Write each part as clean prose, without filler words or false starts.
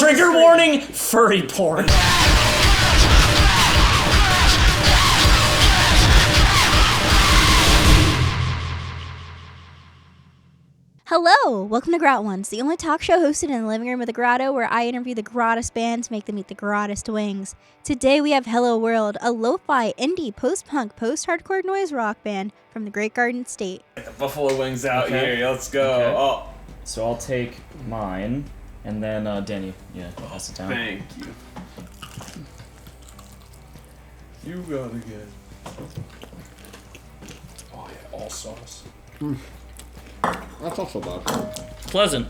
Trigger warning, furry porn. Hello! Welcome to Grott Ones, the only talk show hosted in the living room of the grotto where I interview the grottest bands to make them eat the grottest wings. Today we have Hello World, a lo-fi, indie, post-punk, post-hardcore noise rock band from the Great Garden State. Get the buffalo wings out here, let's go. Okay. Oh, So I'll take mine, and then Danny, pass it down. thank you. You got it again. Oh yeah, all sauce. That's also bad. Pleasant.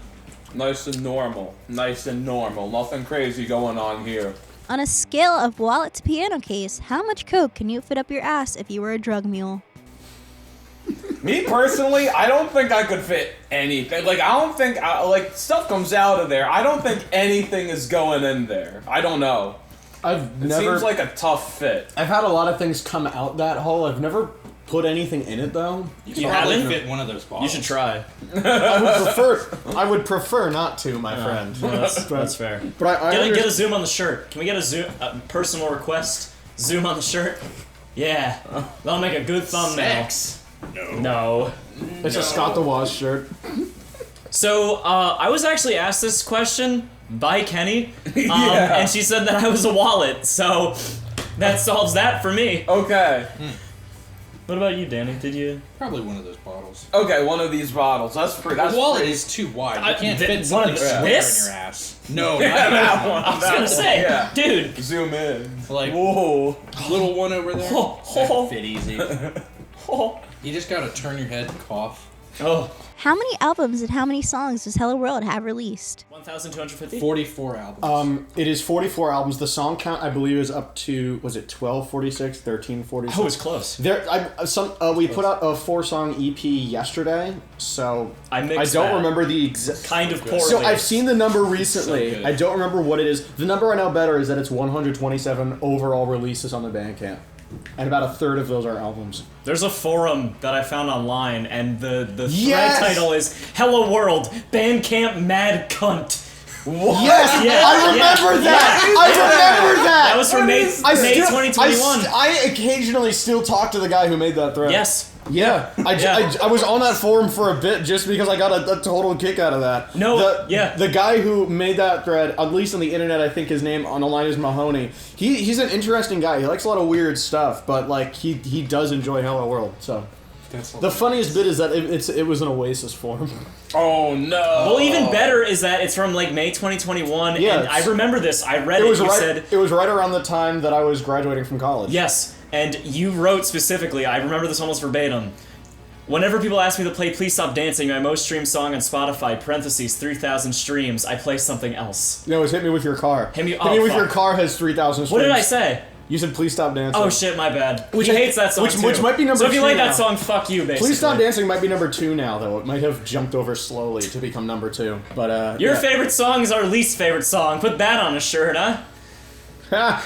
Nice and normal. Nice and normal. Nothing crazy going on here. On a scale of wallet to piano case, how much coke can you fit up your ass if you were a drug mule? Me personally, I don't think I could fit anything. Like, I don't think, stuff comes out of there. I don't think anything is going in there. I don't know. It Seems like a tough fit. I've had a lot of things come out that hole. I've never put anything in it though. You can probably fit one of those bottles. You should try. I would prefer not to, my friend. Well, that's fair. But Get a zoom on the shirt. Can we get a zoom? Personal request. Zoom on the shirt. Yeah, that'll make a good thumbnail. Sex. No. It's a Scott the Woz shirt. So I was actually asked this question by Kenny, and she said that I was a wallet. So that solves that for me. Okay. What about you, Danny? Did you? Probably one of those bottles. Okay, one of these bottles. That's pretty. The wallet is too wide. You can't fit one something of square in this? your ass. No, Yeah, not that one. I was gonna say, Yeah. dude. Zoom in. Like, Whoa. little one over there. Oh. Fit easy. Oh. You just gotta turn your head and cough. Oh. How many albums and how many songs does Hello World have released? 1,250. 44 albums. It is 44 albums. The song count, I believe, is up to, was it 1246, 1346? Oh, it was close. We put out a 4-song EP yesterday, so I I mixed don't that. remember the exact. Kind of poorly. So I've seen the number recently. So good. I don't remember what it is. The number I know better is that it's 127 overall releases on the Bandcamp, and about a third of those are albums. There's a forum that I found online, and the Yes! thread title is "Hello World Bandcamp Mad Cunt." What? Yes, Yeah, I remember that. I remember that. That was from May 2021. I occasionally still talk to the guy who made that thread. Yes. Yeah, I was on that forum for a bit just because I got a total kick out of that. The guy who made that thread, at least on the internet, I think his name on the line is Mahoney. He's an interesting guy. He likes a lot of weird stuff, but like he does enjoy Hello World. So the funniest bit is that it was an Oasis forum. Oh no. Well, even better is that it's from like May 2021, Yeah, and I remember this. I read it. It was right around the time that I was graduating from college. Yes. And you wrote specifically, I remember this almost verbatim. Whenever people ask me to play Please Stop Dancing, my most streamed song on Spotify, parentheses, 3,000 streams, I play something else. No, it was Hit Me With Your Car. Hit Me With fuck. Your Car has 3,000 streams. What did I say? You said Please Stop Dancing. Oh shit, my bad. He hates that song too. Which might be number 2 So if you like now. that song, fuck you, basically. Please Stop Dancing might be number 2 now, though. It might have jumped over slowly to become number 2. But Your favorite song is our least favorite song. Put that on a shirt, huh?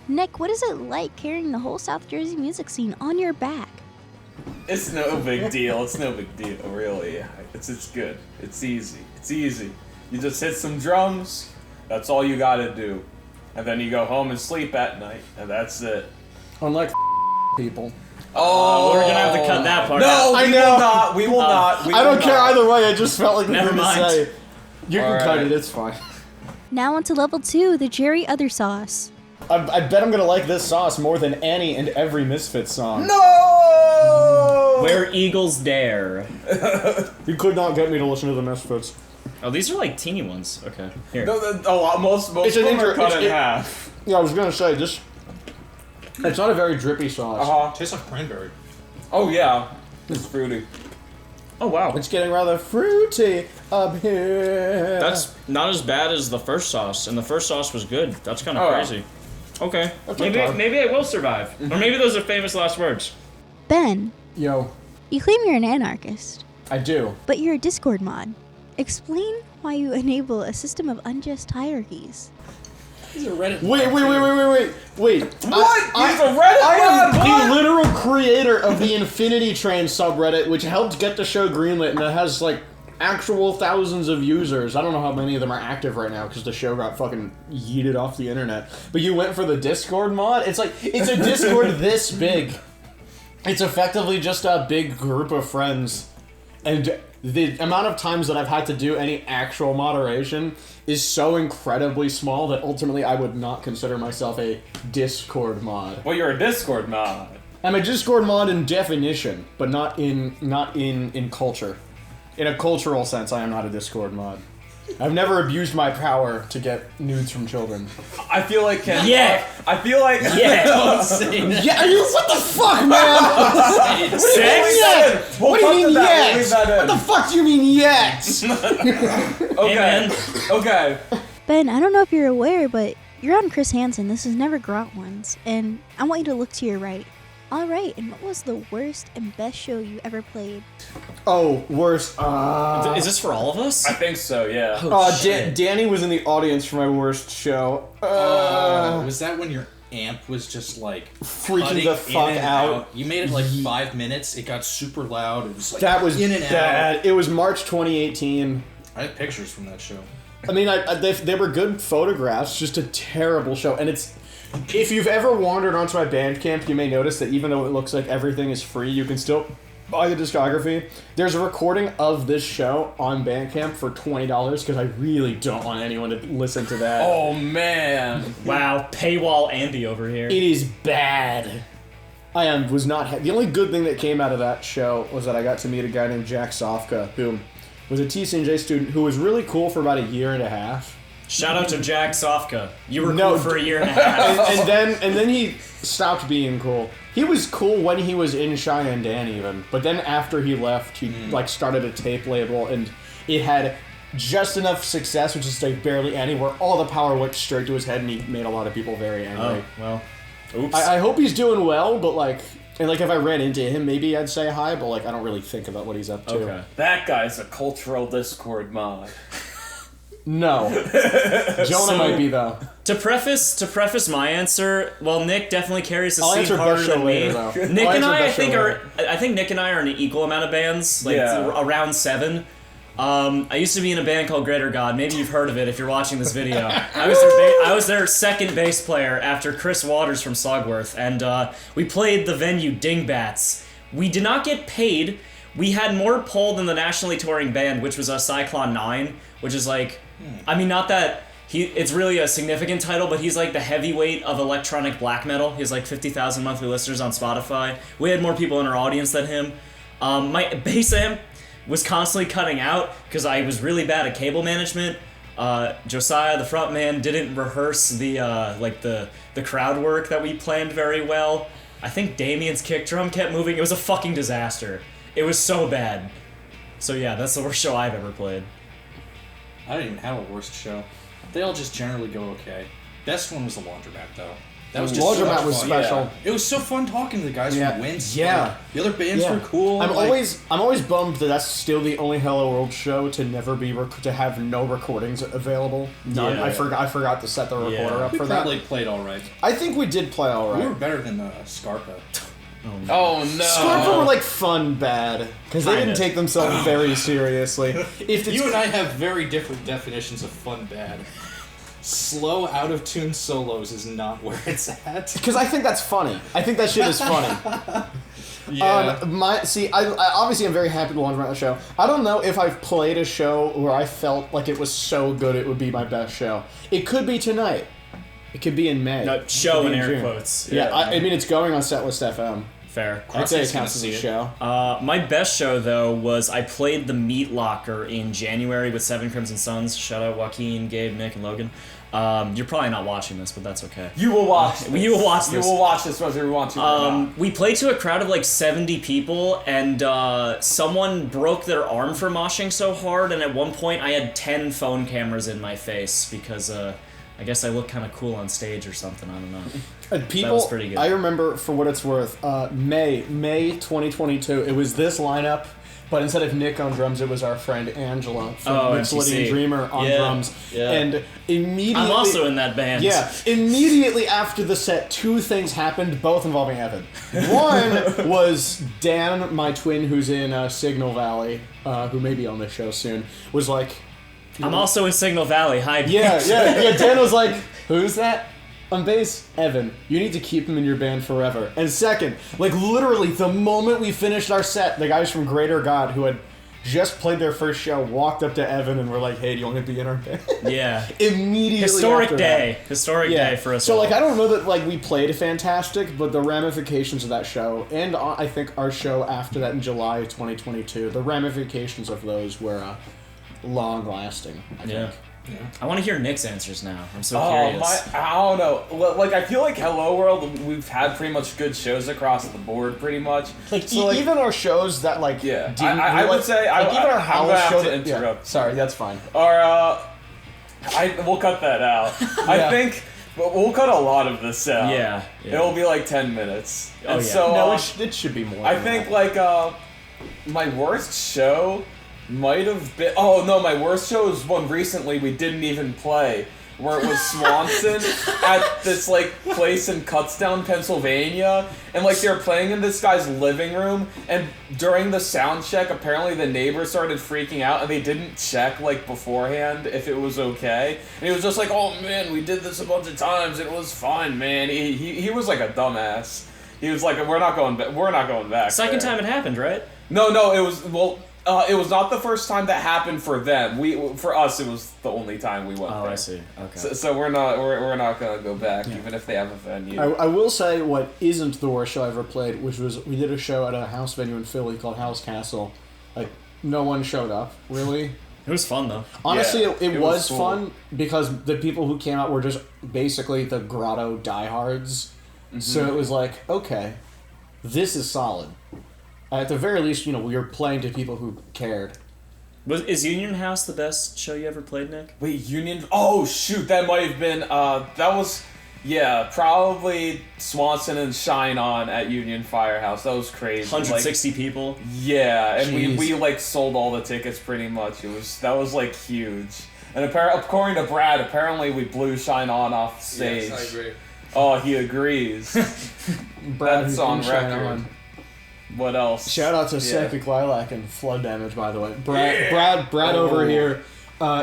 Nick, what is it like carrying the whole South Jersey music scene on your back? It's no big deal. It's no big deal, really. It's good. It's easy. It's easy. You just hit some drums. That's all you gotta do. And then you go home and sleep at night. And that's it. Unlike people. Oh, we're gonna have to cut that part no, out. I know. We will not. I don't care either way. I just felt like Never the thing mind. to say. You can cut right. it. It's fine. Now on to level 2, the Jerry Other Sauce. I bet I'm gonna like this sauce more than any and every Misfits song. No! Where Eagles Dare. You could not get me to listen to the Misfits. Oh, these are like teeny ones. Okay. Here. No, most It's of an them are intro- cut it's- in it- half. Yeah, I was gonna say just. It's not a very drippy sauce. Tastes like cranberry. Oh yeah, it's fruity. Oh, wow. It's getting rather fruity up here. That's not as bad as the first sauce, and the first sauce was good. That's kind of Oh, yeah. crazy. Okay. That's Maybe okay. maybe I will survive. Or maybe those are famous last words. Ben, Yo, you claim you're an anarchist, I do. but you're a Discord mod. Explain why you enable a system of unjust hierarchies. He's a Reddit. Wait. What? He's a Reddit I mod? am the literal creator of the Infinity Train subreddit, which helped get the show greenlit, and it has like actual thousands of users. I don't know how many of them are active right now because the show got fucking yeeted off the internet. But you went for the Discord mod? It's a Discord this big. It's effectively just a big group of friends. And the amount of times that I've had to do any actual moderation is so incredibly small that ultimately I would not consider myself a Discord mod. Well, you're a Discord mod. I'm a Discord mod in definition, but not in culture. In a cultural sense, I am not a Discord mod. I've never abused my power to get nudes from children. I feel like Yeah. I feel like Don't say that. Yeah, what the fuck, man? Sex? What do you mean We'll leave yet? that in. What the fuck do you mean yet? Okay. man. Okay. Ben, I don't know if you're aware, but you're on Chris Hansen. This is never Grott Ones, and I want you to look to your right. All right, and what was the worst and best show you ever played? Oh, worst. Is this for all of us? I think so. Yeah. Danny was in the audience for my worst show. Was that when your amp was just like Freaking cutting the fuck in and out? You made it like 5 minutes. It got super loud. It was like That was in and bad. out. It was March 2018. I have pictures from that show. I mean, they were good photographs, just a terrible show. And it's, if you've ever wandered onto my Bandcamp, you may notice that even though it looks like everything is free, you can still buy the discography. There's a recording of this show on Bandcamp for $20 because I really don't want anyone to listen to that. Oh man. Wow, paywall Andy over here. It is bad. I was not. The only good thing that came out of that show was that I got to meet a guy named Jack Sofka, who was a TCNJ student who was really cool for about a year and a half. Shout out to Jack Sofka. You were No, cool for a year and a half. and then he stopped being cool. He was cool when he was in Shine and Dan even, but then after he left, he like started a tape label, and it had just enough success, which is like barely any, where all the power went straight to his head, and he made a lot of people very angry. Oh, well. Oops. I hope he's doing well, but like, and like if I ran into him, maybe I'd say hi, but like I don't really think about what he's up to. Okay. That guy's a cultural Discord mod. No, Jonah might be though. To preface my answer, well, Nick definitely carries the I'll scene answer harder best show than later, me. though. Nick I'll and answer I best show I think Nick and I are in an equal amount of bands, like Yeah. around 7. I used to be in a band called Greater God. Maybe you've heard of it if you're watching this video. I was their second bass player after Chris Waters from Sogworth, and we played the venue Dingbats. We did not get paid. We had more pull than the nationally touring band, which was a Cyclone 9, which is like, I mean, not that it's really a significant title, but he's like the heavyweight of electronic black metal. He has like 50,000 monthly listeners on Spotify. We had more people in our audience than him. My bass amp was constantly cutting out because I was really bad at cable management. Josiah, the frontman, didn't rehearse the crowd work that we planned very well. I think Damien's kick drum kept moving. It was a fucking disaster. It was so bad. So yeah, that's the worst show I've ever played. I don't even have a worst show. They all just generally go okay. Best one was the Laundromat, though. That was just so Laundromat much was fun. special. Yeah. It was so fun talking to the guys Yeah. from Wince. Yeah. Like, the other bands Yeah. were cool. I'm like- always bummed that that's still the only Hello World show to never be to have no recordings available. None. Yeah. I forgot to set the recorder Yeah. up We for probably that. played all right. I think we did play all We were right. better than Scarpa. Oh no. Scarpa were like fun bad because they Kinda. didn't take themselves very seriously. If it's, You and I have very different definitions of fun bad. Slow, out-of-tune solos is not where it's at. because I think that's funny. I think that shit is funny. Yeah. I obviously I'm very happy to Laundromat the show. I don't know if I've played a show where I felt like it was so good it would be my best show. It could be tonight. It could be in May. No, It show could be in air June. quotes. Yeah, I mean it's going on Setlist FM. Fair. I'd say it Crossing's gonna counts as a see it. show. My best show, though, was I played the Meat Locker in January with 7 Crimson Suns. Shout out Joaquin, Gabe, Nick, and Logan. You're probably not watching this, but that's okay. You will watch this. You will watch You this. will watch this whether you want to or not. We played to a crowd of like 70 people, and someone broke their arm for moshing so hard, and at one point I had 10 phone cameras in my face because I guess I look kind of cool on stage or something, I don't know. People, was pretty good. I remember, for what it's worth, May 2022, it was this lineup but instead of Nick on drums, it was our friend Angela from MTC. Dreamer on drums. Yeah. And immediately... I'm also in that band. Yeah. Immediately after the set, two things happened, both involving Evan. One was Dan, my twin, who's in Signal Valley, who may be on the show soon, was like... I'm also in Signal Valley. Hi. Yeah. Dan was like, who's that? On bass, Evan. You need to keep him in your band forever. And second, like literally the moment we finished our set, the guys from Greater God who had just played their first show walked up to Evan and were like, hey, do you want to be in our band? Yeah. Immediately Historic after day. that. Historic day for us So all. like I don't know that like we played fantastic, but the ramifications of that show, and I think our show after that in July of 2022, the ramifications of those were long lasting, I think. Yeah. I want to hear Nick's answers now. I'm so curious. I don't know. Like, I feel like Hello World, we've had pretty much good shows across the board, pretty much. Like, even our shows that, like, yeah. I would say, even our house show to that, interrupt. Yeah, sorry, that's fine. Or, we'll cut that out. I think we'll cut a lot of this out. Yeah. It'll be like 10 minutes. Oh, and yeah. So, No, it should be more. I think, like, my worst show might have been... Oh, no, my worst show was one recently we didn't even play, where it was Swanson at this, like, place in Kutztown, Pennsylvania, and, like, they were playing in this guy's living room, and during the sound check, apparently the neighbors started freaking out, and they didn't check, like, beforehand if it was okay, and he was just like, oh, man, we did this a bunch of times, it was fine, man. He was like a dumbass. He was like, we're not going back. Second there. time it happened, right? No, it was, well... it was not the first time that happened for them. For us, it was the only time we went there. Oh, I see. Okay. So we're not gonna go back, even if they have a venue. I will say what isn't the worst show I ever played, which was we did a show at a house venue in Philly called House Castle. Like, no one showed up, really. It was fun, though. Honestly, Yeah, it was cool. fun because the people who came out were just basically the Grotto diehards. Mm-hmm. So it was like, okay, this is solid. At the very least, we were playing to people who cared. Is Union House the best show you ever played, Nick? Wait, Union? Oh shoot, that might have been. That was, probably Swanson and Shine On at Union Firehouse. That was crazy. 160 people. Yeah, and Jeez. we like sold all the tickets pretty much. That was like huge. And according to Brad, apparently we blew Shine On off stage. Yes, I agree. Oh, he agrees. Brad, That's who's on been Shine record. On. What else? Shout out to Psychic Lilac and FLÜD DAMAGE, by the way. Brad over here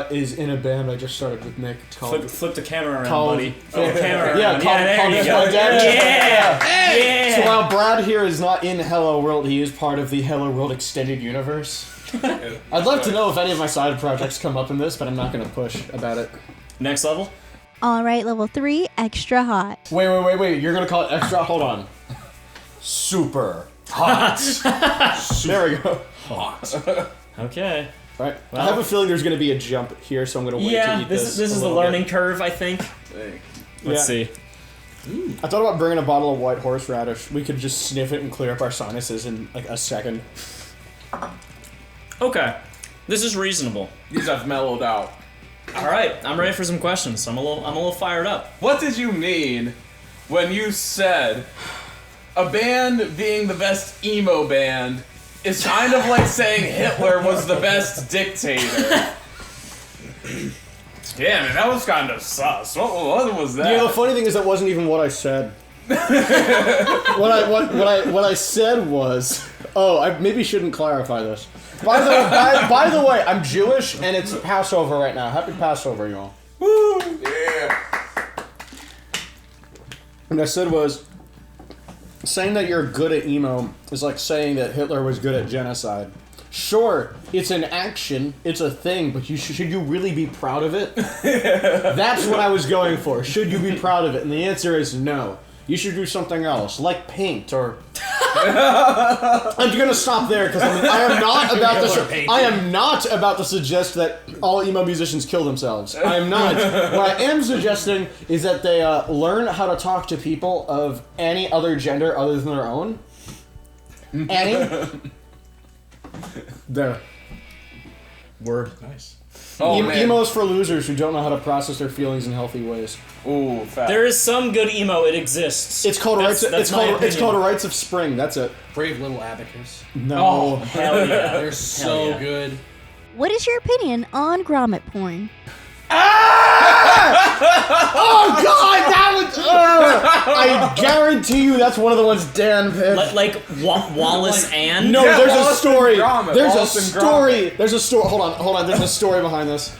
is in a band I just started with Nick called... Flip the camera around, called- buddy. Flip the camera around. Yeah, There you go. FLÜD DAMAGE. Yeah! So while Brad here is not in Hello World, he is part of the Hello World Extended Universe. I'd love to know if any of my side projects come up in this, but I'm not going to push about it. Next level? All right, level 3, extra hot. Wait. You're going to call it extra? Hold on. Super hot. There we go. Hot. Okay. All right. Well- I have a feeling there's going to be a jump here, so I'm going to wait to eat this. This is a the little learning bit. curve, I think. Let's see. I thought about bringing a bottle of white horseradish. We could just sniff it and clear up our sinuses in like a second. Okay. This is reasonable. These have mellowed out. All right, I'm ready for some questions. I'm a little fired up. What did you mean when you said a band being the best emo band is kind of like saying Hitler was the best dictator? Yeah, man, that was kind of sus. What was that? The funny thing is that wasn't even what I said. what I said was, I maybe shouldn't clarify this. By the way, I'm Jewish and it's Passover right now. Happy Passover, y'all. Woo! Yeah. What I said was, saying that you're good at emo is like saying that Hitler was good at genocide. Sure, it's an action, it's a thing, but should you really be proud of it? That's what I was going for. Should you be proud of it? And the answer is no. You should do something else, like paint or... I'm gonna stop there because I am not about to suggest that all emo musicians kill themselves. I am not. What I am suggesting is that they learn how to talk to people of any other gender other than their own. Any. There. Word. Nice. Oh, man. Emo's for losers who don't know how to process their feelings in healthy ways. Ooh, fat. There is some good emo. It exists. It's called That's it's called Rites of Spring. That's it. Brave Little Abacus. No. Oh, hell yeah. They're so yeah. good. What is your opinion on grommet porn? Oh God, that was. I guarantee you, that's one of the ones Dan picked. Like Wallace and No, Yeah, there's a Wallace story. and Gromit. There's a Wallace and story. There's a story. Hold on. There's a story behind this.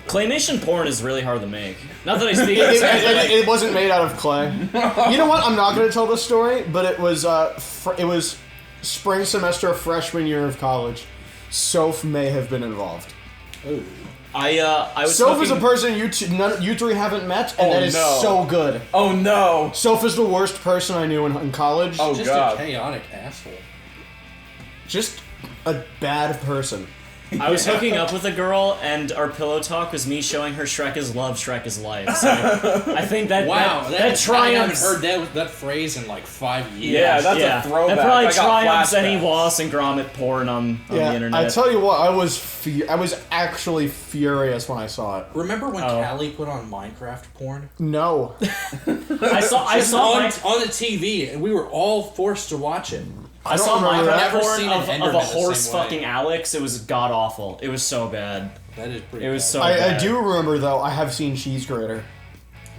Claymation porn is really hard to make. Not that I speak. It wasn't made out of clay. You know what? I'm not going to tell this story, but it was spring semester of freshman year of college. Soph may have been involved. Ooh. I was. Soph is a person you three haven't met, and that is so good. Oh no. Soph is the worst person I knew in college. Oh Just God. a chaotic asshole. Just a bad person. I was hooking up with a girl, and our pillow talk was me showing her Shrek is love, Shrek is life. So I think that that triumphs. I haven't heard that phrase in like 5 years. Yeah, that's a throwback. That probably I got triumphs any flashbacks. Wallace and Gromit porn on the internet. I tell you what, I was actually furious when I saw it. Remember when Callie put on Minecraft porn? No. I saw on the TV, and we were all forced to watch it. I saw Minecraft Never porn seen of an a Enderman the horse same way. fucking Alex. It was god awful. It was so bad. That is pretty. It was bad. so I bad. do remember, though, I have seen Cheese Grater.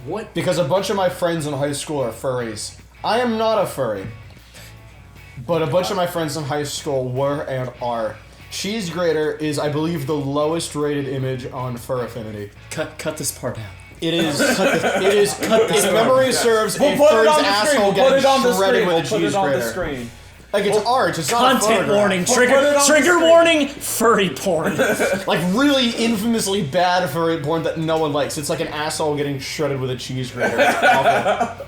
What? Because a bunch of my friends in high school are furries. I am not a furry. But a bunch of my friends in high school were and are. Cheese Grater is, I believe, the lowest rated image on Fur Affinity. Cut this part out. It is. If memory serves, We'll a put it furry's on the screen. asshole We'll put it on the getting shredded screen. with We'll a put cheese it on the grater. screen. Like, it's art. It's not a Content photograph. warning. Put it on the Trigger screen. warning. Furry porn. Like, really infamously bad furry porn that no one likes. It's like an asshole getting shredded with a cheese grater. It's awful.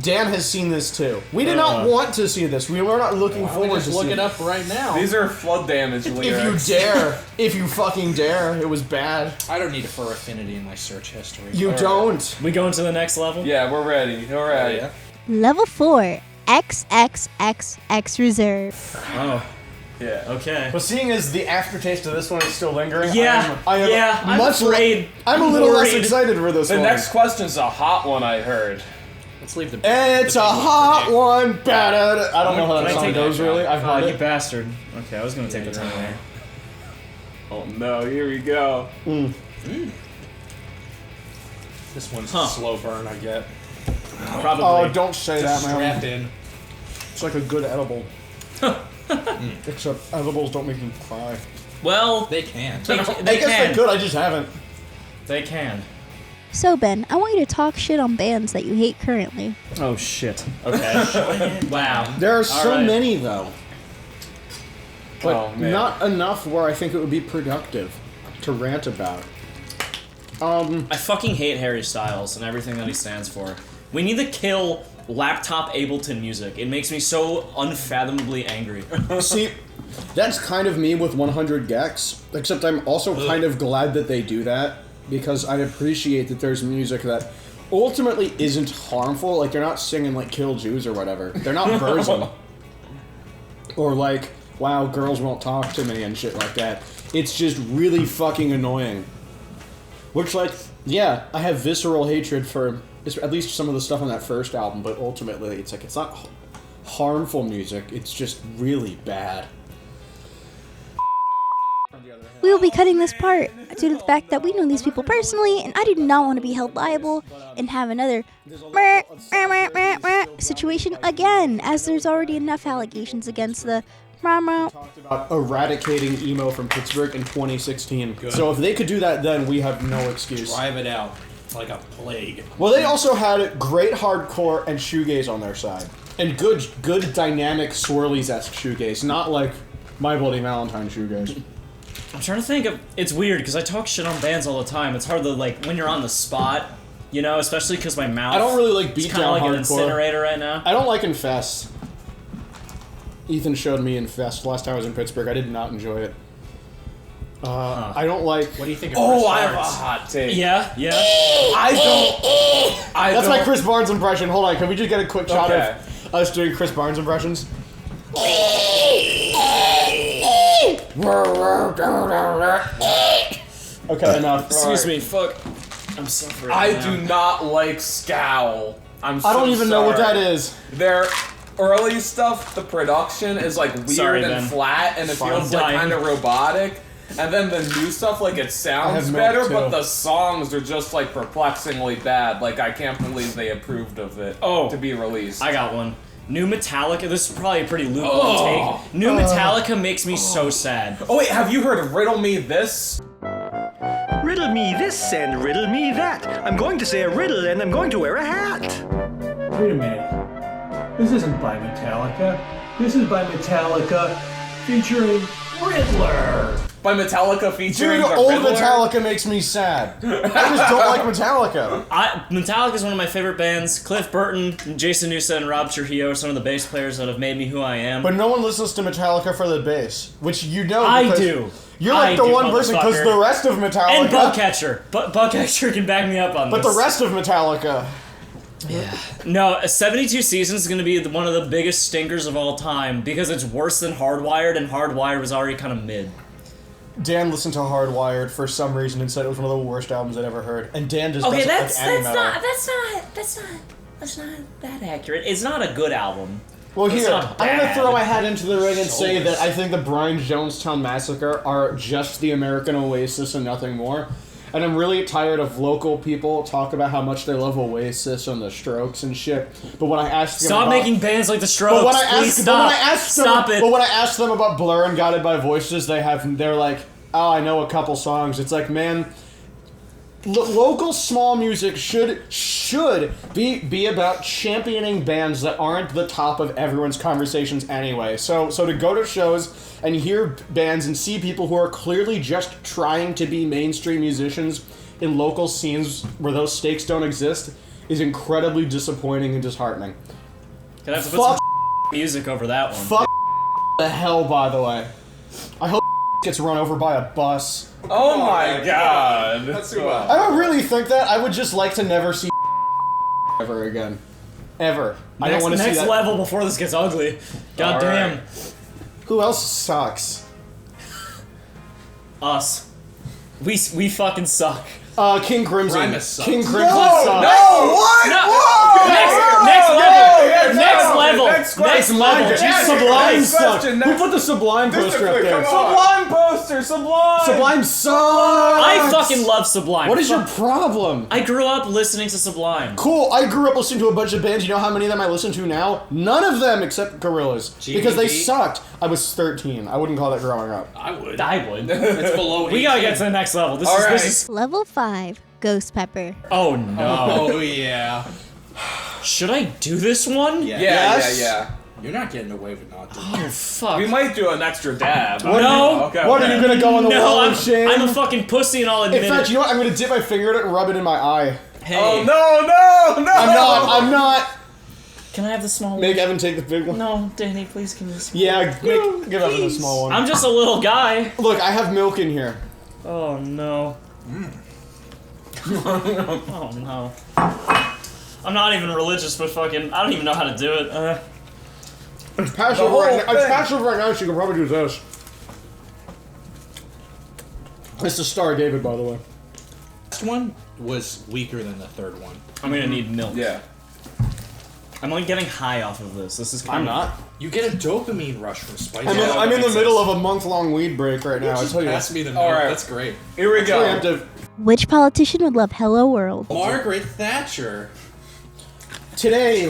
Dan has seen this too. We did not want to see this. We were not looking forward to Just look see it up right now. These are flood damage lyrics. If you dare. If you fucking dare. It was bad. I don't need a Fur Affinity in my search history. You don't. We going to the next level? Yeah, we're ready. We're ready. Yeah. Level 4, XXXX Reserve. Oh. Yeah. Okay. But seeing as the aftertaste of this one is still lingering, Yeah. I'm afraid. I'm a little less worried. excited for this The one. next question's a hot one, I heard. Let's leave the. It's a hot one. Bad. I don't know how Can that I song take goes that really. shot? I've Oh, heard you it. bastard. Okay, I was gonna take the time there. Oh no, here we go. This one's a slow burn. I get. Probably. Oh, don't say Just that, strapped man. in. It's like a good edible. Except edibles don't make me cry. Well, They can. they I can. guess they could. I just haven't. They can. So, Ben, I want you to talk shit on bands that you hate currently. Oh shit. Okay. Wow. There are so right. many though, but Oh, man. not enough where I think it would be productive to rant about. I fucking hate Harry Styles and everything that he stands for. We need to kill laptop Ableton music. It makes me so unfathomably angry. See, that's kind of me with 100 gecs, except I'm also kind of glad that they do that, because I appreciate that there's music that ultimately isn't harmful. Like, they're not singing, like, Kill Jews or whatever. They're not Burzum. Or, like, wow, girls won't talk to me and shit like that. It's just really fucking annoying. Which, like, yeah, I have visceral hatred for at least some of the stuff on that first album, but ultimately, it's like, it's not harmful music, it's just really bad. We will be cutting this part due to the fact that we know these people personally, and I do not want to be held liable and have another situation again, as there's already enough allegations against the Talked about eradicating emo from Pittsburgh in 2016. Good. So if they could do that then, we have no excuse. Drive it out like a plague. Well, they also had great hardcore and shoegaze on their side. And good dynamic swirlies-esque shoegaze, not like My Bloody Valentine shoegaze. I'm trying to think of. It's weird because I talk shit on bands all the time. It's hard to like when you're on the spot, you know, especially because my mouth. I don't really like It's beat kind down of like hardcore. an incinerator right now. I don't like Infest. Ethan showed me Infest last time I was in Pittsburgh. I did not enjoy it. I don't like. What do you think of Oh, Chris I have a Barnes? hot take. Yeah. That's my Chris Barnes impression. Hold on, can we just get a quick shot Okay. of us doing Chris Barnes impressions? Okay, enough. Excuse me, fuck. I'm suffering. I do not like Scowl. I don't even know what that is. Their early stuff, the production is like weird and flat, and it feels like kind of robotic. And then the new stuff, like, it sounds better, but the songs are just, like, perplexingly bad. Like, I can't believe they approved of it to be released. I got one. New Metallica, this is probably a pretty lukewarm take. New Metallica makes me so sad. Oh wait, have you heard of Riddle Me This? Riddle me this and riddle me that. I'm going to say a riddle and I'm going to wear a hat. Wait a minute. This isn't by Metallica. This is by Metallica featuring Riddler. By Metallica featuring Dude, the old Riddler? Metallica makes me sad. I just don't like Metallica. Metallica is one of my favorite bands. Cliff Burton, Jason Newsted, and Rob Trujillo are some of the bass players that have made me who I am. But no one listens to Metallica for the bass, which you know. I do. You're like the one person, because the rest of Metallica... And Bugcatcher. Bugcatcher can back me up on this. But the rest of Metallica... Yeah. No, 72 Seasons is going to be one of the biggest stinkers of all time, because it's worse than Hardwired, and Hardwired was already kind of mid. Dan listened to Hardwired for some reason and said it was one of the worst albums I'd ever heard. And Dan just doesn't like any metal. That's not that accurate. It's not a good album. Well, here, I'm going to throw my bad. hat into the ring and say that I think the Brian Jonestown Massacre are just the American Oasis and nothing more. And I'm really tired of local people talk about how much they love Oasis and the Strokes and shit. But when I ask them Stop making bands like the Strokes. Stop it. But when I ask them about Blur and Guided by Voices, they're like, oh, I know a couple songs. It's like, man, local small music should be about championing bands that aren't the top of everyone's conversations anyway. So to go to shows and hear bands and see people who are clearly just trying to be mainstream musicians in local scenes where those stakes don't exist is incredibly disappointing and disheartening. Can I have to put some music over that one? Fuck the hell, by the way. I hope gets run over by a bus. Oh my god. That's too I don't really think that. I would just like to never see ever again. Ever. I don't want to see that. Next level before this gets ugly. God damn. Who else sucks? Us. We fucking suck. King Crimson. Primus sucks. King Crimson sucks. No! What? No. Whoa! Next level. Sublime sucks. Who put the Sublime poster up there? Sublime poster! Sublime! Sublime sucks! I fucking love Sublime. What is your problem? I grew up listening to Sublime. Cool, I grew up listening to a bunch of bands. You know how many of them I listen to now? None of them except Gorillaz. Because they sucked. I was 13. I wouldn't call that growing up. I would. It's below 18. We gotta get to the next level. This is Level 5, Ghost Pepper. Oh no. Oh yeah. Should I do this one? Yeah. You're not getting away with not doing Oh fuck. We might do an extra dab. No. Okay. What, are you gonna go on the wall of shame? I'm a fucking pussy and I'll admit In fact, it. you know what? I'm gonna dip my finger in it and rub it in my eye. Hey. Oh no! I'm not. Can I have the small one? Make Evan take the big one. No, Danny, please give me the small Yeah, give Evan the small one. I'm just a little guy. Look, I have milk in here. Oh no. Oh no. I'm not even religious, but fucking, I don't even know how to do it. It's passive right now, so you can probably do this. It's the Star of David, by the way. This one was weaker than the third one. I'm gonna need milk. Yeah. I'm like getting high off of this. This is kind I'm not. You get a dopamine rush from spice. I'm in the middle of a month-long weed break right now. I tell you. Pass me the milk. Alright. That's great. Here we go. Preemptive. Which politician would love Hello World? Margaret Thatcher. Today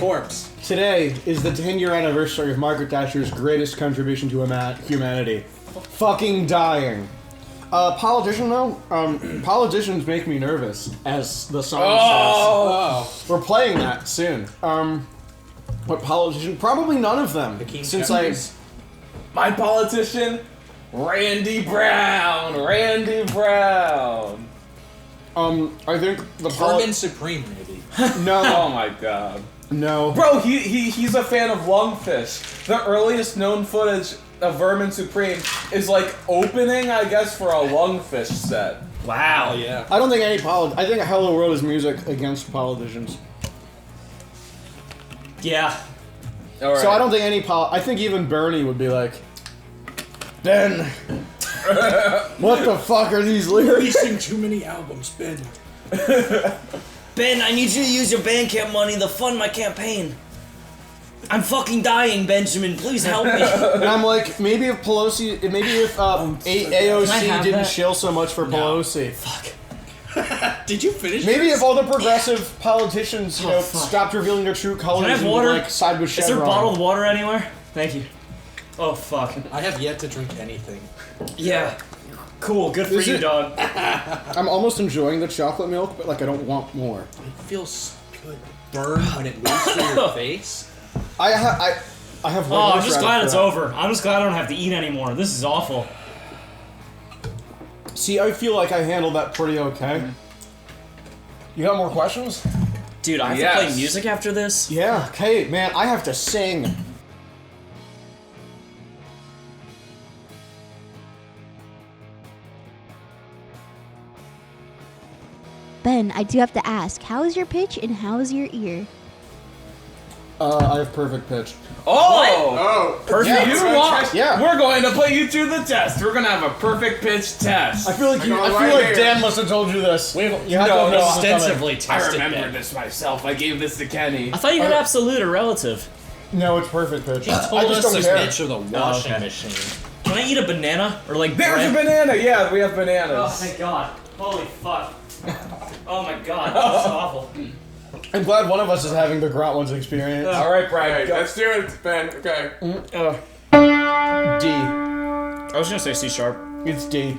is the 10-year anniversary of Margaret Thatcher's greatest contribution to humanity. Fucking dying. Politician though, politicians make me nervous, as the song says. We're playing that soon. What politician? Probably none of them. Since My politician, Randy Brown. I think the Vermin Supreme, maybe. No. Oh my god. No. Bro, he's a fan of Lungfish. The earliest known footage of Vermin Supreme is like opening, I guess, for a Lungfish set. Wow. Yeah. I don't think I think Hello World is music against politicians. Yeah. All right. So I don't think I think even Bernie would be like, Ben, What the fuck are these lyrics? Releasing too many albums, Ben. Ben, I need you to use your Bandcamp money to fund my campaign. I'm fucking dying, Benjamin. Please help me. And I'm like, maybe if AOC didn't chill so much for Pelosi. Fuck. Did you finish? Maybe if all the progressive politicians, stopped revealing their true colors Can I have and water? would, side with Chevron. Is there bottled water anywhere? Thank you. Oh, fuck. I have yet to drink anything. Yeah. Cool. Good for you, dog. I'm almost enjoying the chocolate milk, but I don't want more. It feels good. Burn when it moves through your face. I have. I'm just glad it's over. I'm just glad I don't have to eat anymore. This is awful. See, I feel like I handled that pretty okay. You got more questions? Dude, I have to play music after this? Yeah. Okay, man, I have to sing. Ben, I do have to ask, how is your pitch and how is your ear? I have perfect pitch. Oh! Perfect. Yeah. We're going to put you to the test. We're going to have a perfect pitch test. I feel like Dan must have told you this. We have extensively tested I remember that. this myself. I gave this to Kenny. I thought you had absolute or relative. No, it's perfect pitch. He told us to pitch of the washing machine. Can I eat a banana? Or like There's bread? a banana. Yeah, we have bananas. Oh, thank God. Holy fuck. Oh my God, that's awful. I'm glad one of us is having the Grott Ones experience. All right, Brian. Let's do it, Ben. Okay. D. I was gonna say C sharp. It's D.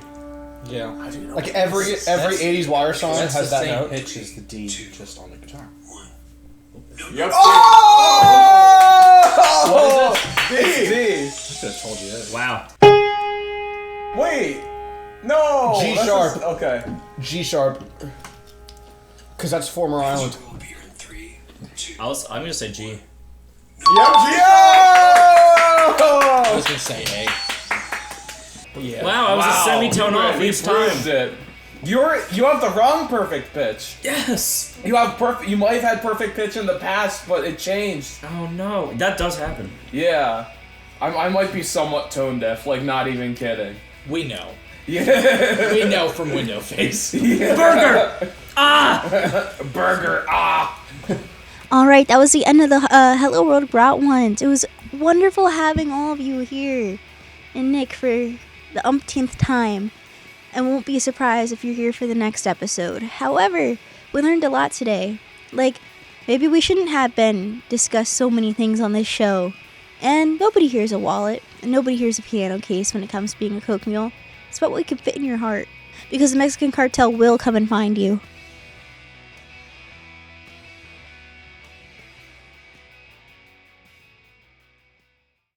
Yeah. Like every 80s wire song That's has the that same note. pitch as the D, just on the guitar. Yep. Oh! D. I should have told you that. Wow. Wait. No. G sharp. Okay. G sharp. Because that's former Island. I'm gonna say G. Yep. I was gonna say A. Yeah. Wow, I was a semitone off each time. It. You have the wrong perfect pitch. Yes. You might have had perfect pitch in the past, but it changed. Oh no, that does happen. Yeah. I might be somewhat tone deaf, like not even kidding. We know. Yeah. We know from Window Face. Yeah. Burger. Burger. Ah. All right, that was the end of the Hello World Grott Ones. It was wonderful having all of you here. And Nick for the umpteenth time. I won't be surprised if you're here for the next episode. However, we learned a lot today. Like, maybe we shouldn't have been discussed so many things on this show. And nobody hears a wallet, and nobody hears a piano case when it comes to being a Coke mule. It's about what can fit in your heart. Because the Mexican cartel will come and find you.